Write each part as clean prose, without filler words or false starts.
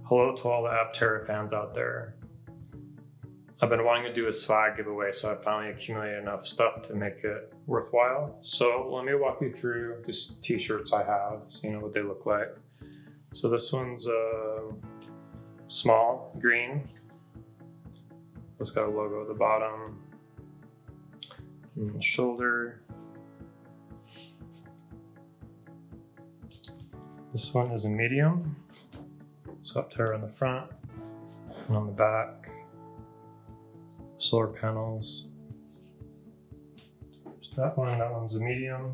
Hello to all the Aptera fans out there. I've been wanting to do a swag giveaway, so I finally accumulated enough stuff to make it worthwhile. So let me walk you through these t-shirts I have so you know what they look like. So this one's small, green. It's got a logo at the bottom. And the shoulder. This one is a medium. So Aptera on the front and on the back. Solar panels. There's that one's a medium.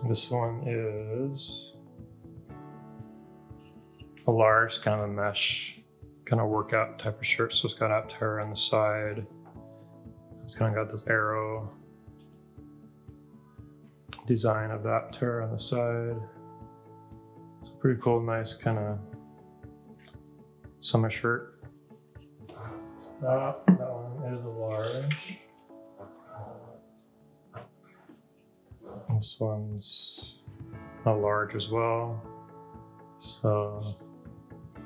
This one is a large, kind of a mesh, kind of workout type of shirt. So it's got Aptera on the side. It's kind of got this arrow design of the Aptera on the side. It's a pretty cool, nice kind of summer shirt. That one is a large. This one's a large as well. So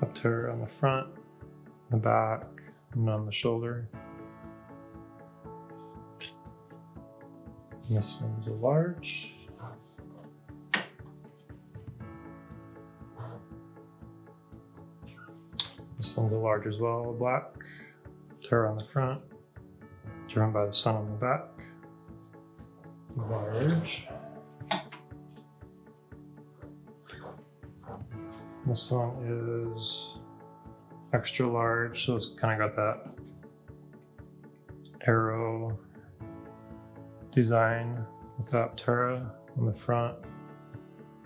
Aptera on the front, the back, and on the shoulder. And this one's a large. This one's a large as well, black. Aptera on the front, driven by the sun on the back. Large. This one is extra large, so it's kind of got that arrow design with the Aptera on the front,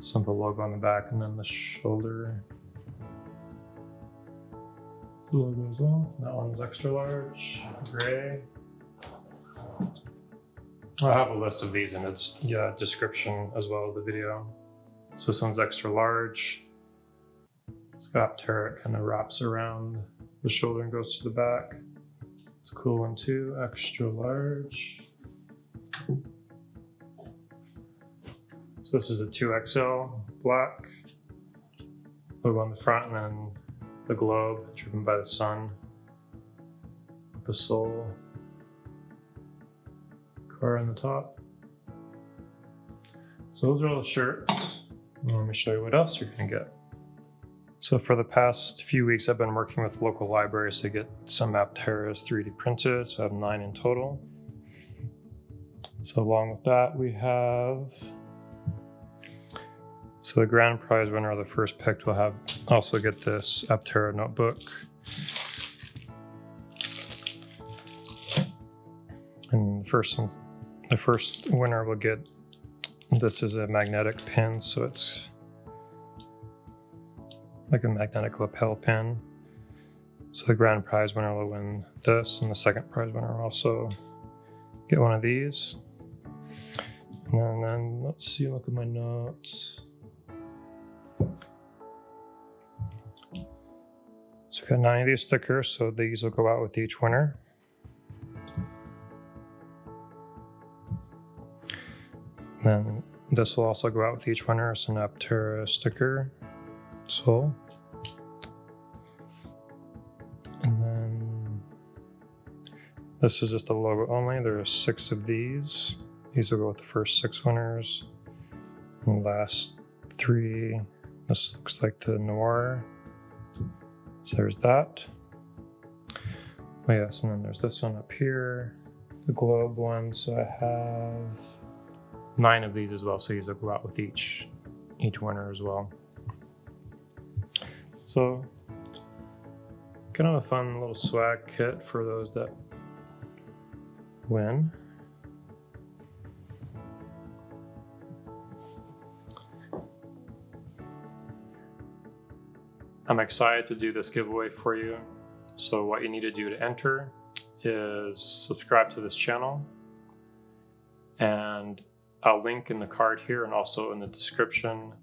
simple logo on the back, and then the shoulder. The logo as well. That one's extra large, gray. I'll have a list of these in the description as well as the video. So this one's extra large. It's got Aptera, it kind of wraps around the shoulder and goes to the back. It's a cool one too, extra large. So this is a 2XL, black. Logo on the front and then the globe driven by the sun. The soul car on the top. So those are all the shirts. Let me show you what else you're gonna get. So for the past few weeks, I've been working with local libraries to get some Apteras 3D printed. So I have 9 in total. So along with that, we have, so the grand prize winner of the first pick will have also get this Aptera notebook. And the first winner will get, this is a magnetic pin, so it's like a magnetic lapel pin. So the grand prize winner will win this, and the second prize winner will also get one of these. And then let's see, look at my notes. So we've got 9 of these stickers, so these will go out with each winner. Then this will also go out with each winner. It's an Aptera sticker, soul. And then this is just a logo only. There are 6 of these. These will go with the first 6 winners. And the last 3, this looks like the Noir. So there's that. Oh yes, and then there's this one up here, the globe one. So I have 9 of these as well, so these will go out with each winner as well. So kind of a fun little swag kit for those that win. I'm excited to do this giveaway for you. So what you need to do to enter is subscribe to this channel, and I'll link in the card here and also in the description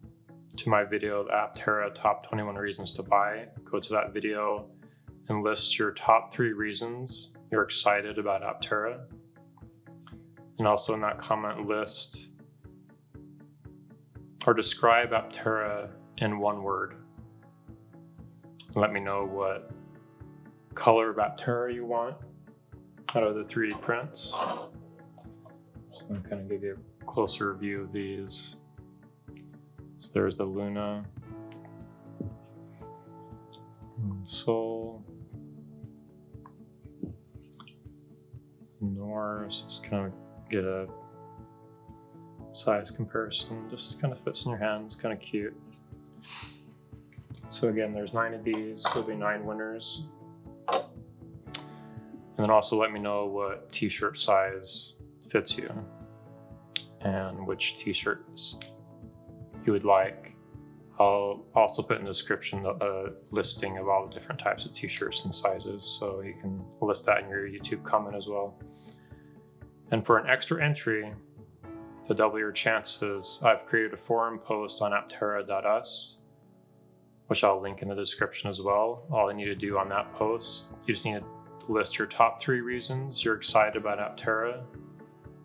to my video, the Aptera Top 21 Reasons to Buy. Go to that video and list your top 3 reasons you're excited about Aptera. And also in that comment, list or describe Aptera in one word. Let me know what color of Aptera you want out of the 3D prints. So I'm kind of give you a closer view of these. So there's the Luna, Sol, Noir. So just kind of get a size comparison. Just kind of fits in your hands, kind of cute. So again, there's 9 of these. There'll be 9 winners. And then also let me know what t-shirt size fits you and which t-shirts you would like. I'll also put in the description a listing of all the different types of t-shirts and sizes, so you can list that in your YouTube comment as well. And for an extra entry, to double your chances, I've created a forum post on aptera.us, which I'll link in the description as well. All you need to do on that post, you just need to list your top 3 reasons you're excited about Aptera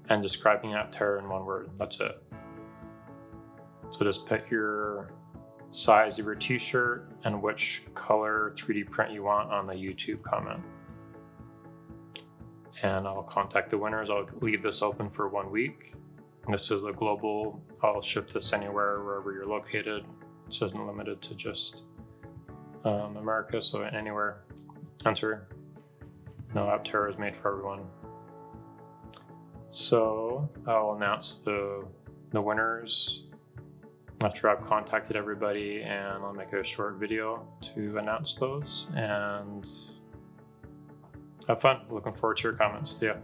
and describing Aptera in one word. That's it. So just put your size of your t-shirt and which color 3D print you want on the YouTube comment. And I'll contact the winners. I'll leave this open for 1 week. And this is a global, I'll ship this anywhere, wherever you're located. This isn't limited to just America, so anywhere. Enter. No, Aptera is made for everyone. So I'll announce the winners after I've contacted everybody, and I'll make a short video to announce those, and have fun. Looking forward to your comments. See ya.